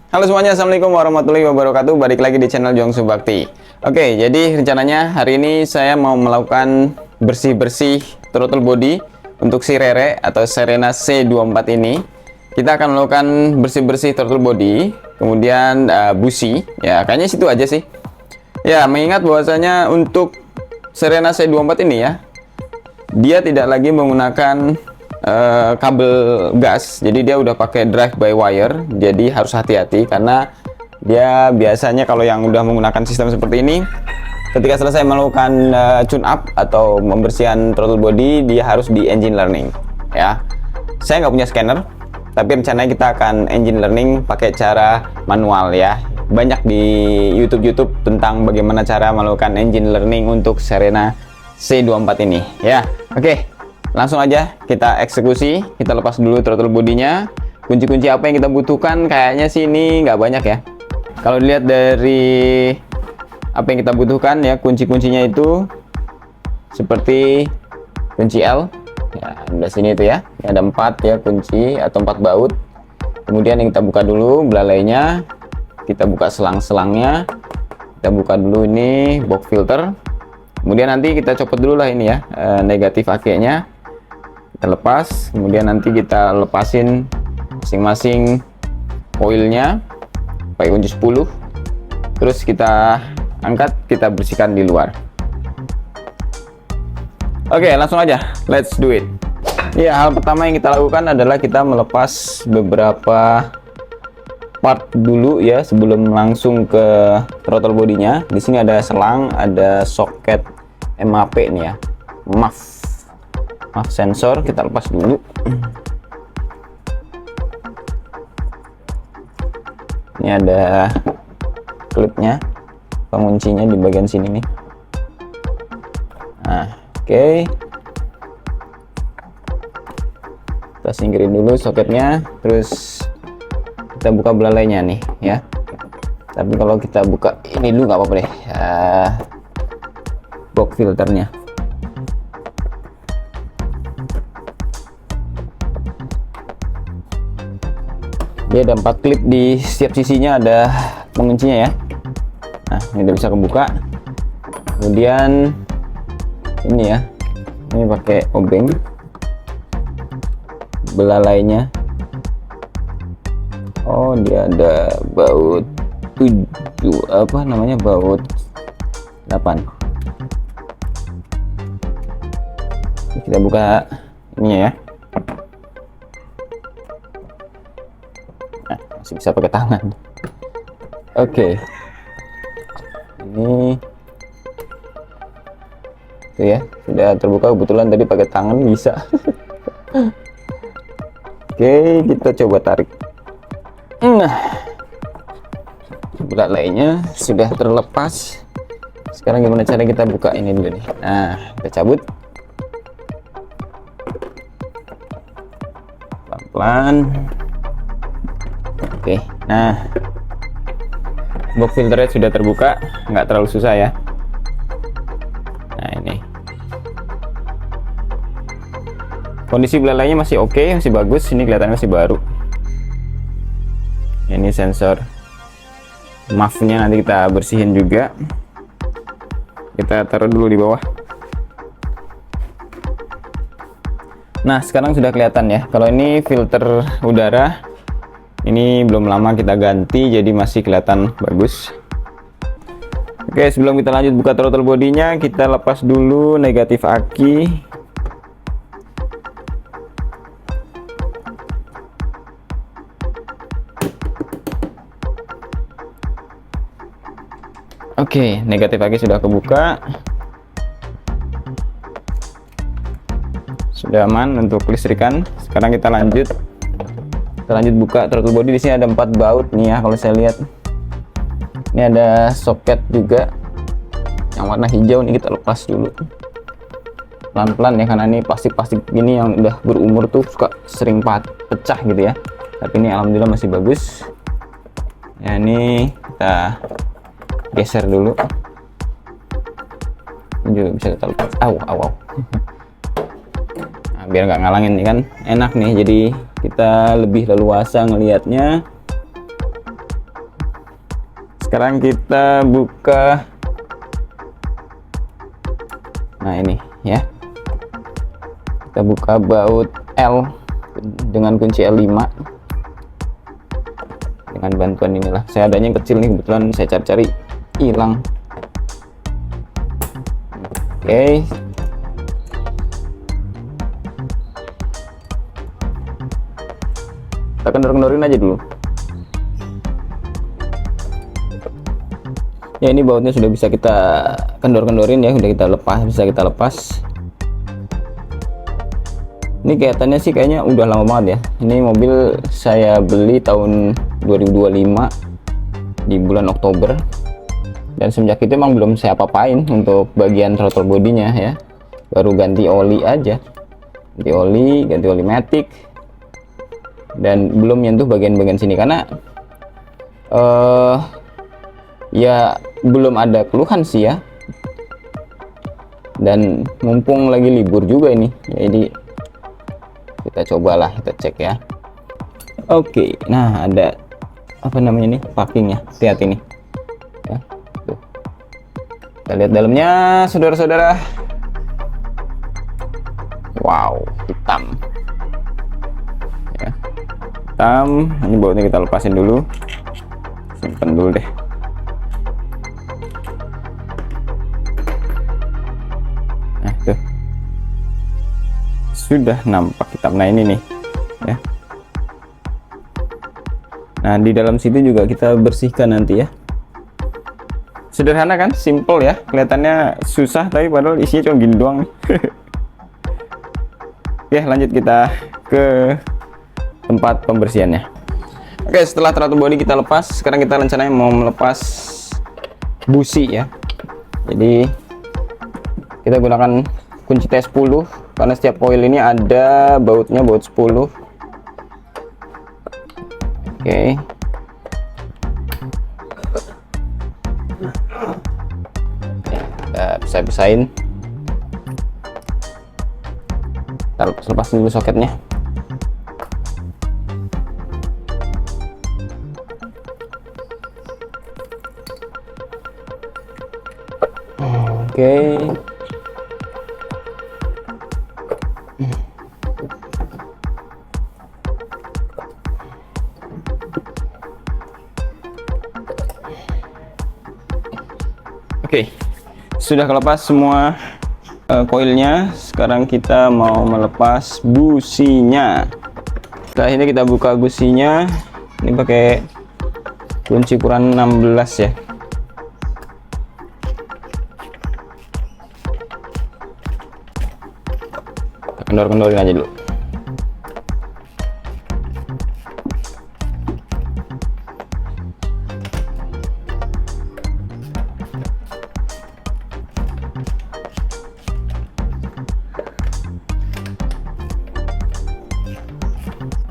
Halo semuanya, Assalamualaikum warahmatullahi wabarakatuh. Balik lagi di channel Jongsu Bakti. Oke, jadi rencananya hari ini saya mau melakukan bersih-bersih throttle body untuk si Rere atau Serena C24 ini. Kita akan melakukan bersih-bersih throttle body, kemudian busi. Ya, kayaknya situ aja sih. Ya, mengingat bahwasanya untuk Serena C24 ini ya, dia tidak lagi menggunakan kabel gas, jadi dia udah pakai drive by wire. Jadi harus hati-hati karena dia biasanya kalau yang udah menggunakan sistem seperti ini, ketika selesai melakukan tune up atau membersihkan throttle body, dia harus di engine learning ya. Saya nggak punya scanner, tapi rencananya kita akan engine learning pakai cara manual ya. Banyak di YouTube tentang bagaimana cara melakukan engine learning untuk Serena C24 ini ya. Oke, langsung aja kita eksekusi. Kita lepas dulu throttle bodinya. Kunci-kunci apa yang kita butuhkan, kayaknya sih ini nggak banyak ya. Kalau dilihat dari apa yang kita butuhkan ya, kunci-kuncinya itu seperti kunci L ya, di sini itu ya. Ini ada 4 ya kunci atau 4 baut. Kemudian yang kita buka dulu belalainya, kita buka selang-selangnya, kita buka dulu ini box filter. Kemudian nanti kita copot dulu lah ini ya, negatif aki-nya kita lepas. Kemudian nanti kita lepasin masing-masing koilnya pakai kunci 10. Terus kita angkat, kita bersihkan di luar. Oke, langsung aja, let's do it. Ya, hal pertama yang kita lakukan adalah kita melepas beberapa part dulu ya sebelum langsung ke throttle bodinya. Di sini ada selang, ada soket MAP nih ya, MAF sensor, kita lepas dulu. Ini ada klipnya, penguncinya di bagian sini nih. Nah, oke. Kita singkirin dulu soketnya, terus kita buka belalainya nih ya. Tapi kalau kita buka ini dulu nggak apa-apa deh ya, box filternya. Dia ada 4 klip di setiap sisinya, ada penguncinya ya. Nah, ini udah bisa kebuka. Kemudian ini ya, ini pakai obeng belalainya. Oh, dia ada baut 7, apa namanya, baut 8. Kita buka ini ya. Nah, masih bisa pakai tangan. Oke. Ini tuh ya, sudah terbuka. Kebetulan tadi pakai tangan bisa. Oke, kita coba tarik. Nah, belalainya sudah terlepas. Sekarang gimana cara kita buka ini dulu nih. Nah, kita cabut pelan-pelan. Oke, nah box filternya sudah terbuka, nggak terlalu susah ya. Nah, ini kondisi belalainya masih oke, masih bagus. Ini kelihatannya masih baru. Ini sensor MAF-nya nanti kita bersihin juga. Kita taruh dulu di bawah. Nah, sekarang sudah kelihatan ya. Kalau ini filter udara, ini belum lama kita ganti, jadi masih kelihatan bagus. Oke, sebelum kita lanjut buka throttle bodinya, kita lepas dulu negatif aki. Oke, negatif aki sudah kebuka, sudah aman untuk listrikan. Sekarang kita lanjut buka throttle body. Di sini ada 4 baut nih ya, kalau saya lihat. Ini ada soket juga yang warna hijau, nih kita lepas dulu pelan-pelan ya, karena ini plastik gini yang udah berumur tuh suka sering pecah gitu ya. Tapi ini alhamdulillah masih bagus ya. Ini kita geser dulu, ini juga bisa kita lepas. Nah, biar nggak ngalangin nih kan, enak nih, jadi kita lebih leluasa ngelihatnya. Sekarang kita buka. Nah ini ya, kita buka baut L dengan kunci L5 dengan bantuan inilah. Saya adanya yang kecil nih, kebetulan saya cari-cari hilang. Oke. Kita kendor-kendorin aja dulu. Ya, ini bautnya sudah bisa kita kendor-kendorin ya, udah kita lepas, bisa kita lepas. Ini kelihatannya sih kayaknya udah lama banget ya. Ini mobil saya beli tahun 2025 di bulan Oktober. Dan semenjak itu emang belum saya apa-apain untuk bagian throttle bodinya ya. Baru ganti oli aja. Ganti oli matic. Dan belum nyentuh bagian-bagian sini karena ya belum ada keluhan sih ya. Dan mumpung lagi libur juga ini, jadi kita cobalah, kita cek ya. Oke, nah ada apa namanya nih, parkingnya, hati-hati nih ya. Tuh. Kita lihat dalamnya, saudara-saudara. Wow, hitam ya, hitam. Ini bautnya kita lepasin dulu, simpen dulu deh. Nah tuh, sudah nampak hitam. Nah ini nih ya. Nah di dalam situ juga kita bersihkan nanti ya. Sederhana kan, simple ya, kelihatannya susah tapi padahal isinya cuma gini doang nih. Oke, lanjut kita ke tempat pembersihannya. Oke, setelah throttle body kita lepas, sekarang kita rencananya mau melepas busi ya. Jadi kita gunakan kunci T10 karena setiap coil ini ada bautnya, baut 10. Oke. Kita bisa pisahin. Kita lepas dulu soketnya. Oke. Oke, sudah kelepas semua koilnya. Sekarang kita mau melepas businya. Setelah ini kita buka businya. Ini pakai kunci ukuran 16 ya. Kita kendor-kendorin aja dulu.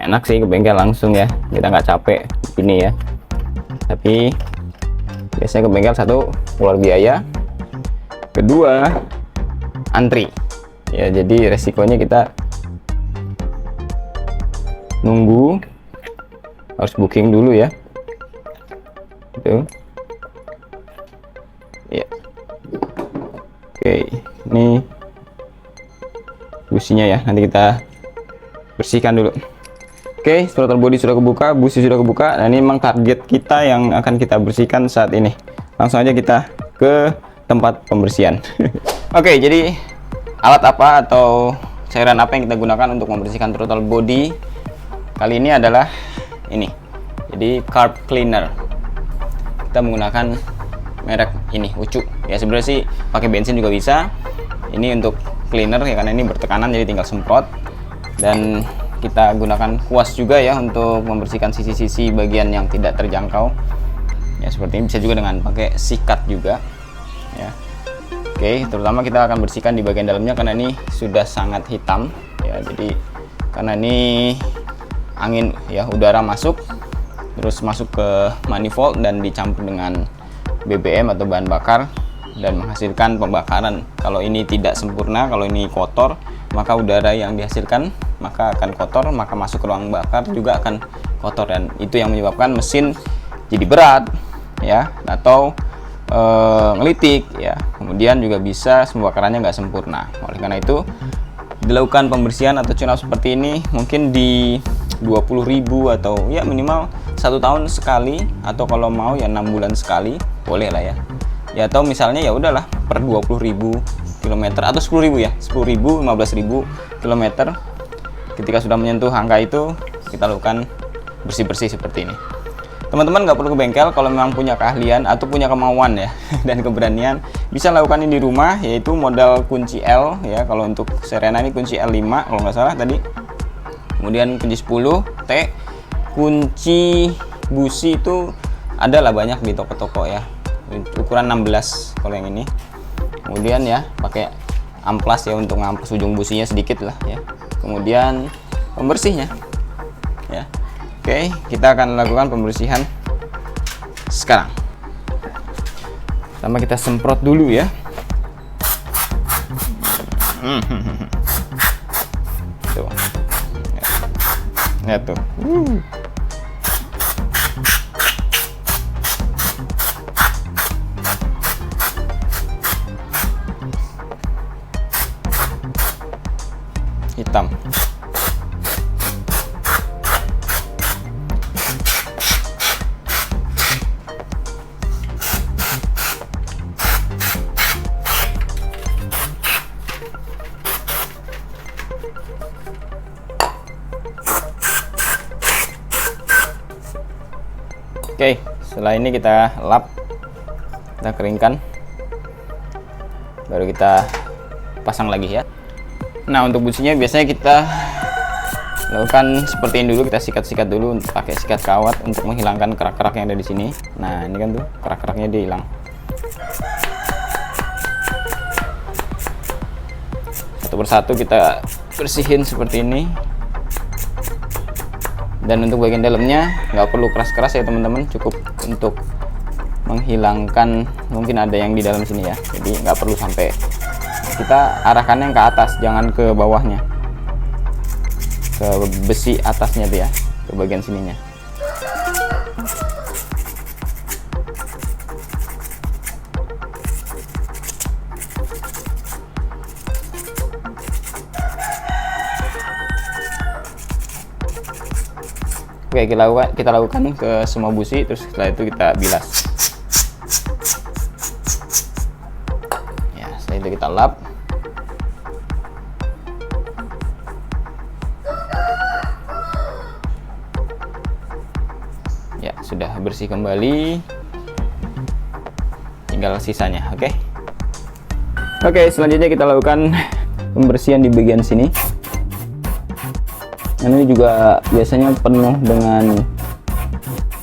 Enak sih ke bengkel langsung ya, kita nggak capek ini ya. Tapi biasanya ke bengkel, satu keluar biaya, kedua antri ya, jadi resikonya kita nunggu, harus booking dulu ya. Tuh ya. Oke, ini businya ya, nanti kita bersihkan dulu. Oke, throttle body sudah kebuka, busi sudah kebuka. Nah, ini memang target kita yang akan kita bersihkan saat ini. Langsung aja kita ke tempat pembersihan. Oke, jadi alat apa atau cairan apa yang kita gunakan untuk membersihkan throttle body kali ini adalah ini. Jadi carb cleaner. Kita menggunakan merek ini, Ucu. Ya sebenarnya sih pakai bensin juga bisa. Ini untuk cleaner ya, karena ini bertekanan jadi tinggal semprot. Dan kita gunakan kuas juga ya untuk membersihkan sisi-sisi bagian yang tidak terjangkau ya, seperti ini. Bisa juga dengan pakai sikat juga ya. Oke, terutama kita akan bersihkan di bagian dalamnya karena ini sudah sangat hitam ya. Jadi karena ini angin ya, udara masuk terus masuk ke manifold dan dicampur dengan BBM atau bahan bakar dan menghasilkan pembakaran. Kalau ini tidak sempurna, kalau ini kotor, maka udara yang dihasilkan maka akan kotor, maka masuk ke ruang bakar juga akan kotor, dan itu yang menyebabkan mesin jadi berat ya, atau ngelitik ya. Kemudian juga bisa pembakarannya nggak sempurna. Oleh karena itu dilakukan pembersihan atau tune up seperti ini mungkin di 20.000 atau ya minimal 1 tahun sekali, atau kalau mau ya 6 bulan sekali boleh lah ya. Ya atau misalnya ya udahlah per 20.000 km atau 10.000 ya, 10.000 15.000 km. Ketika sudah menyentuh angka itu kita lakukan bersih-bersih seperti ini. Teman-teman nggak perlu ke bengkel, kalau memang punya keahlian atau punya kemauan ya dan keberanian, bisa lakukan ini di rumah, yaitu modal kunci L ya. Kalau untuk Serena ini kunci L5 kalau nggak salah tadi, kemudian kunci 10 T, kunci busi itu adalah banyak di toko-toko ya, ukuran 16 kalau yang ini. Kemudian ya pakai amplas ya untuk ngamplas ujung businya sedikit lah ya. Kemudian pembersihnya ya. Oke, kita akan lakukan pembersihan sekarang. Pertama kita semprot dulu ya. Tuh. Ya tuh. Hitam. Oke, setelah ini kita lap, kita keringkan, baru kita pasang lagi ya. Nah, untuk businya biasanya kita lakukan seperti ini dulu, kita sikat-sikat dulu pakai sikat kawat untuk menghilangkan kerak-kerak yang ada di sini. Nah, ini kan tuh kerak-keraknya dia hilang. Satu persatu kita bersihin seperti ini. Dan untuk bagian dalamnya nggak perlu keras-keras ya teman-teman, cukup untuk menghilangkan mungkin ada yang di dalam sini ya. Jadi nggak perlu sampai, kita arahkannya ke atas, jangan ke bawahnya, ke besi atasnya tuh ya, ke bagian sininya. Oke, kita lakukan ke semua busi, terus setelah itu kita bilas. Ya, setelah itu kita lap. Ya, sudah bersih kembali. Tinggal sisanya, oke. Oke, selanjutnya kita lakukan pembersihan di bagian sini. Ini juga biasanya penuh dengan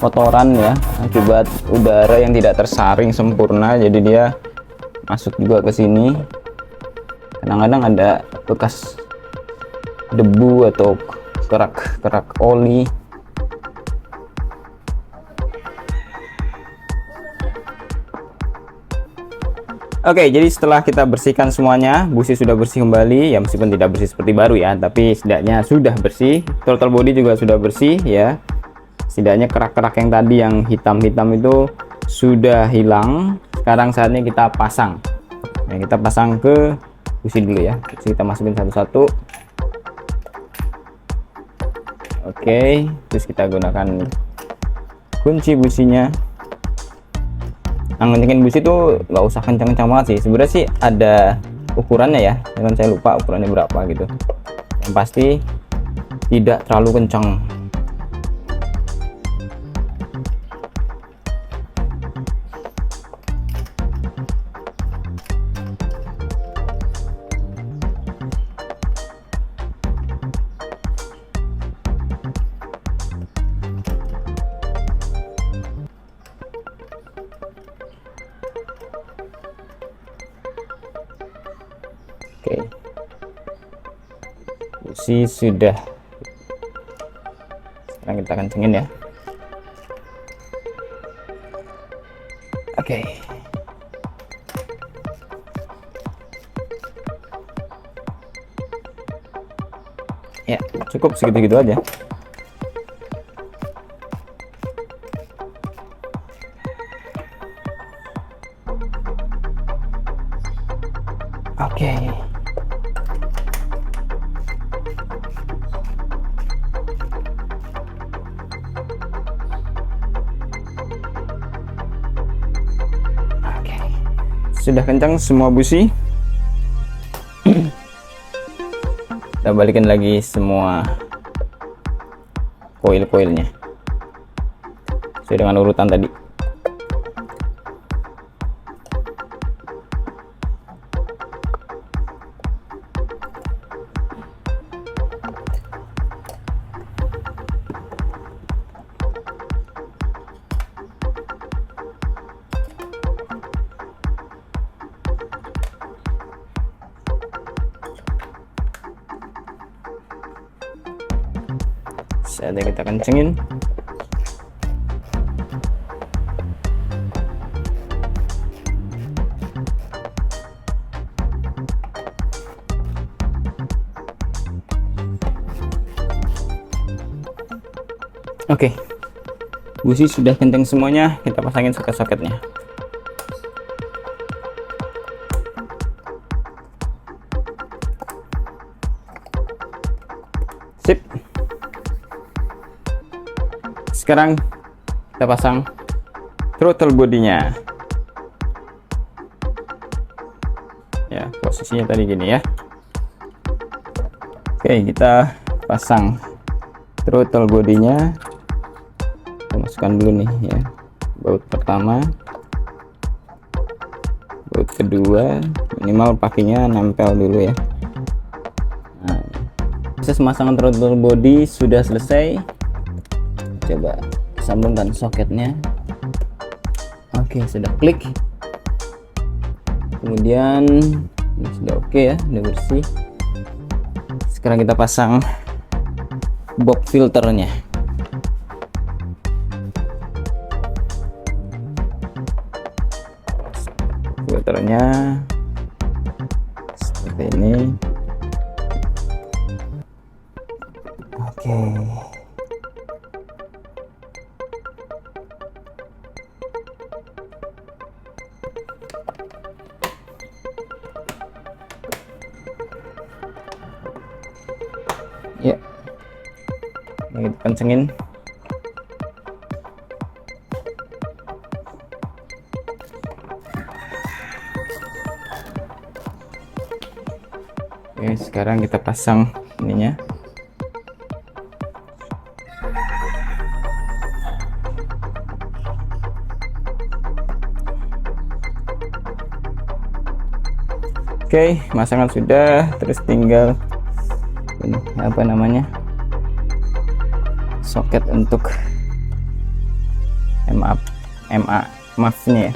kotoran ya, akibat udara yang tidak tersaring sempurna, jadi dia masuk juga ke sini. Kadang-kadang ada bekas debu atau kerak-kerak oli. Oke, jadi setelah kita bersihkan semuanya, busi sudah bersih kembali ya, meskipun tidak bersih seperti baru ya, tapi setidaknya sudah bersih. Throttle body juga sudah bersih ya. Setidaknya kerak-kerak yang tadi yang hitam-hitam itu sudah hilang. Sekarang saatnya kita pasang. Ya, kita pasang ke busi dulu ya. Kita masukin satu-satu. Oke, terus kita gunakan kunci businya. Nah, ngencengin busi itu nggak usah kencang-kencang banget sih. Sebenarnya sih ada ukurannya ya, cuman saya lupa ukurannya berapa gitu. Yang pasti tidak terlalu kencang. Oke, busi sudah. Sekarang kita kencengin ya. Oke. Ya, cukup segitu-gitu aja. Oke. Oke. Sudah kencang semua busi. Kita balikin lagi semua koil-koilnya sesuai dengan urutan tadi. Saatnya kita kencengin. Oke, busi sudah kenceng semuanya, kita pasangin soket-soketnya. Sip. Sekarang kita pasang throttle bodinya. Ya, posisinya tadi gini ya. Oke, kita pasang throttle bodinya. Kita masukkan dulu nih ya, baut pertama, baut kedua, minimal pakinya nempel dulu ya. Nah, proses pemasangan throttle body sudah selesai. Coba sambungkan soketnya. Oke, sudah klik. Kemudian ini sudah oke ya, udah bersih. Sekarang kita pasang box filternya. Filternya seperti ini. Oke. Ya, ini kita kencengin. Oke, sekarang kita pasang ininya. Oke, masangan sudah, terus tinggal ini apa namanya, soket untuk MA-nya ya.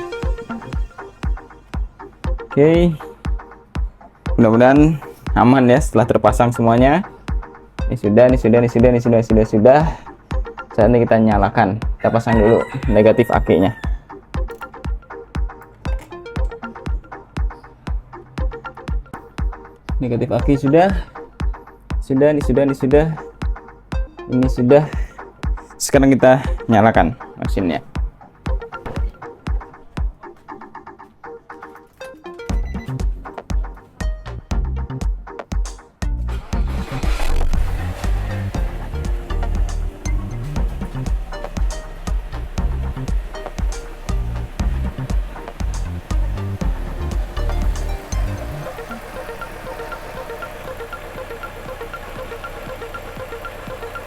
Oke, mudah-mudahan aman ya setelah terpasang semuanya. Ini sudah. Saatnya kita nyalakan. Kita pasang dulu negatif akinya. Negatif aki sudah. Ini sudah. Sekarang kita nyalakan mesinnya.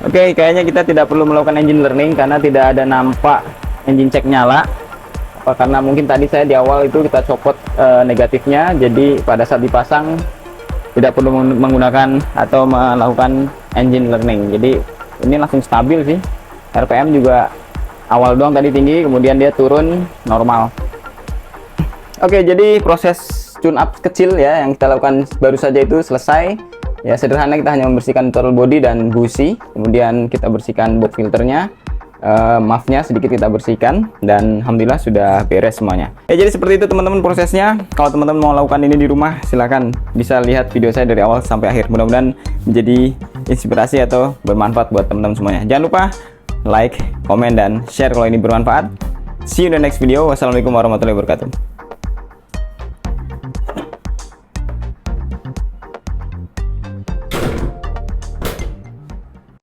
Oke, kayaknya kita tidak perlu melakukan engine learning karena tidak ada nampak engine check nyala. Apa karena mungkin tadi saya di awal itu kita copot negatifnya, jadi pada saat dipasang tidak perlu menggunakan atau melakukan engine learning. Jadi ini langsung stabil sih. RPM juga awal doang tadi tinggi, kemudian dia turun normal. Oke, jadi proses tune up kecil ya yang kita lakukan baru saja itu selesai. Ya, sederhana, kita hanya membersihkan throttle body dan busi, kemudian kita bersihkan box filternya, muffnya sedikit kita bersihkan, dan alhamdulillah sudah beres semuanya. Ya, jadi seperti itu teman-teman prosesnya. Kalau teman-teman mau lakukan ini di rumah, silahkan bisa lihat video saya dari awal sampai akhir. Mudah-mudahan menjadi inspirasi atau bermanfaat buat teman-teman semuanya. Jangan lupa like, komen, dan share kalau ini bermanfaat. See you in the next video. Wassalamualaikum warahmatullahi wabarakatuh.